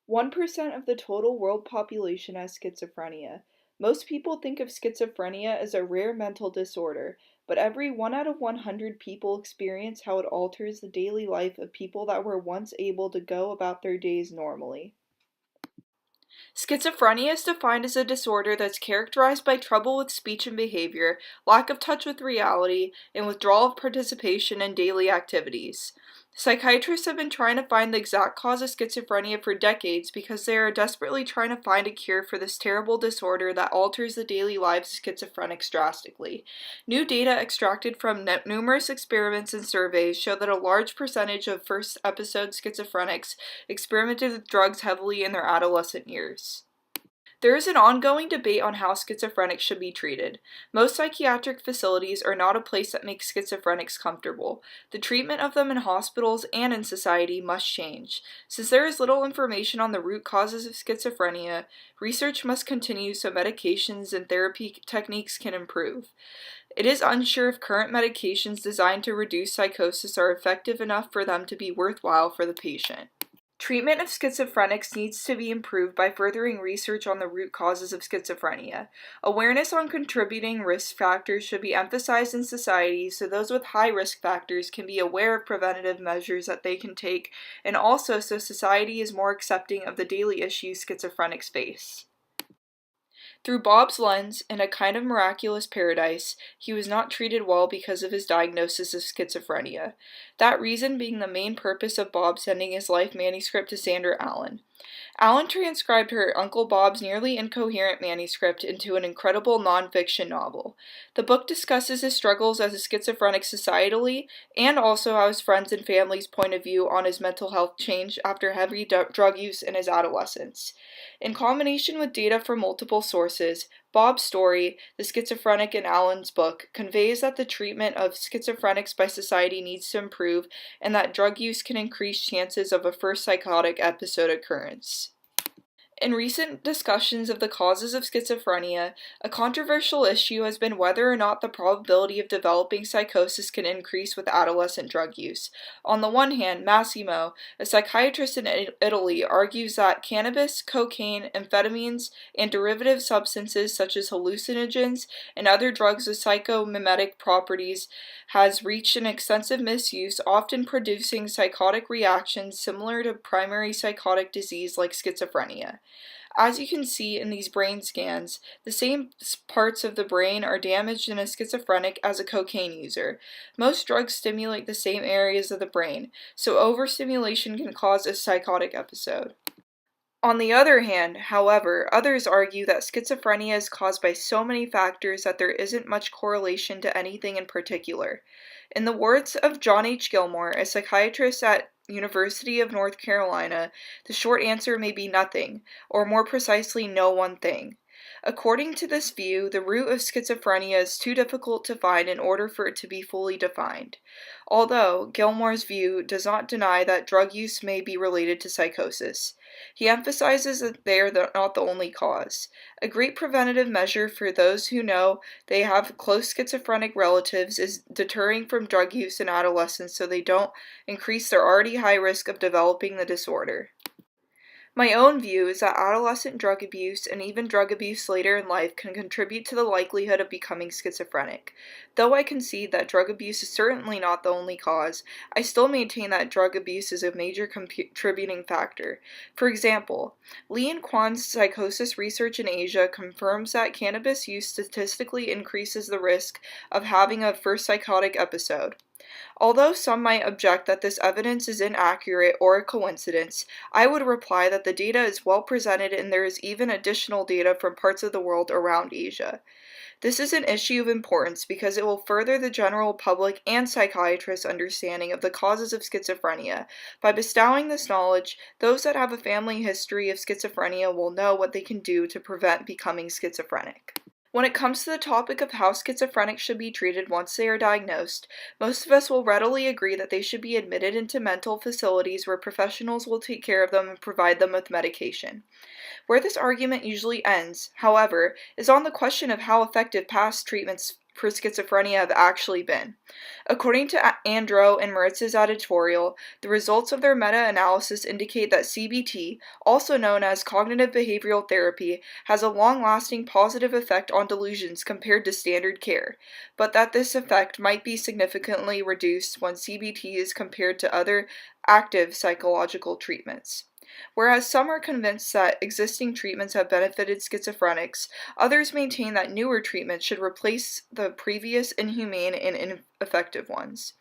1% of the total world population has schizophrenia. Most people think of schizophrenia as a rare mental disorder, but every 1 out of 100 people experience how it alters the daily life of people that were once able to go about their days normally. Schizophrenia is defined as a disorder that's characterized by trouble with speech and behavior, lack of touch with reality, and withdrawal of participation in daily activities. Psychiatrists have been trying to find the exact cause of schizophrenia for decades because they are desperately trying to find a cure for this terrible disorder that alters the daily lives of schizophrenics drastically. New data extracted from numerous experiments and surveys show that a large percentage of first episode schizophrenics experimented with drugs heavily in their adolescent years. There is an ongoing debate on how schizophrenics should be treated. Most psychiatric facilities are not a place that makes schizophrenics comfortable. The treatment of them in hospitals and in society must change. Since there is little information on the root causes of schizophrenia, research must continue so medications and therapy techniques can improve. It is unsure if current medications designed to reduce psychosis are effective enough for them to be worthwhile for the patient. Treatment of schizophrenics needs to be improved by furthering research on the root causes of schizophrenia. Awareness on contributing risk factors should be emphasized in society so those with high risk factors can be aware of preventative measures that they can take, and also so society is more accepting of the daily issues schizophrenics face. Through Bob's lens, in a kind of miraculous paradise, he was not treated well because of his diagnosis of schizophrenia. That reason being the main purpose of Bob sending his life manuscript to Sandra Allen. Allen transcribed her Uncle Bob's nearly incoherent manuscript into an incredible nonfiction novel. The book discusses his struggles as a schizophrenic societally, and also how his friends and family's point of view on his mental health changed after heavy drug use in his adolescence. In combination with data from multiple sources, Bob's story, The Schizophrenic in Allen's book, conveys that the treatment of schizophrenics by society needs to improve and that drug use can increase chances of a first psychotic episode occurrence. In recent discussions of the causes of schizophrenia, a controversial issue has been whether or not the probability of developing psychosis can increase with adolescent drug use. On the one hand, Massimo, a psychiatrist in Italy, argues that cannabis, cocaine, amphetamines, and derivative substances such as hallucinogens and other drugs with psychomimetic properties has reached an extensive misuse, often producing psychotic reactions similar to primary psychotic disease like schizophrenia. As you can see in these brain scans, the same parts of the brain are damaged in a schizophrenic as a cocaine user. Most drugs stimulate the same areas of the brain, so overstimulation can cause a psychotic episode. On the other hand, however, others argue that schizophrenia is caused by so many factors that there isn't much correlation to anything in particular. In the words of John H. Gilmore, a psychiatrist at University of North Carolina, the short answer may be nothing, or more precisely, no one thing. According to this view, the root of schizophrenia is too difficult to find in order for it to be fully defined. Although, Gilmore's view does not deny that drug use may be related to psychosis. He emphasizes that they are not the only cause. A great preventative measure for those who know they have close schizophrenic relatives is deterring from drug use in adolescence so they don't increase their already high risk of developing the disorder. My own view is that adolescent drug abuse and even drug abuse later in life can contribute to the likelihood of becoming schizophrenic. Though I concede that drug abuse is certainly not the only cause, I still maintain that drug abuse is a major contributing factor. For example, Lee and Kwan's psychosis research in Asia confirms that cannabis use statistically increases the risk of having a first psychotic episode. Although some might object that this evidence is inaccurate or a coincidence, I would reply that the data is well presented and there is even additional data from parts of the world around Asia. This is an issue of importance because it will further the general public and psychiatrists' understanding of the causes of schizophrenia. By bestowing this knowledge, those that have a family history of schizophrenia will know what they can do to prevent becoming schizophrenic. When it comes to the topic of how schizophrenics should be treated once they are diagnosed, most of us will readily agree that they should be admitted into mental facilities where professionals will take care of them and provide them with medication. Where this argument usually ends, however, is on the question of how effective past treatments for schizophrenia have actually been. According to Andro and Maritz's editorial, the results of their meta-analysis indicate that CBT, also known as cognitive behavioral therapy, has a long-lasting positive effect on delusions compared to standard care, but that this effect might be significantly reduced when CBT is compared to other active psychological treatments. Whereas some are convinced that existing treatments have benefited schizophrenics, others maintain that newer treatments should replace the previous inhumane and ineffective ones.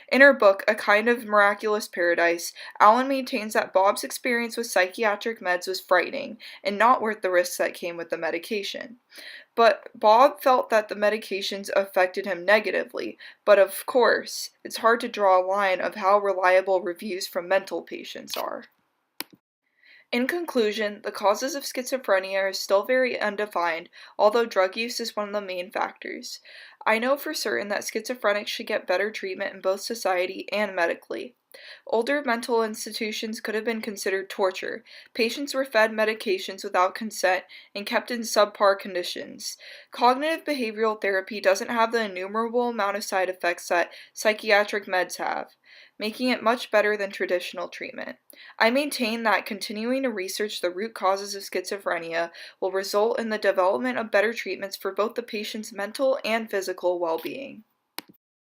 In her book, A Kind of Miraculous Paradise, Allen maintains that Bob's experience with psychiatric meds was frightening and not worth the risks that came with the medication. But Bob felt that the medications affected him negatively, but of course, it's hard to draw a line of how reliable reviews from mental patients are. In conclusion, the causes of schizophrenia are still very undefined, although drug use is one of the main factors. I know for certain that schizophrenics should get better treatment in both society and medically. Older mental institutions could have been considered torture. Patients were fed medications without consent and kept in subpar conditions. Cognitive behavioral therapy doesn't have the innumerable amount of side effects that psychiatric meds have, making it much better than traditional treatment. I maintain that continuing to research the root causes of schizophrenia will result in the development of better treatments for both the patient's mental and physical well-being.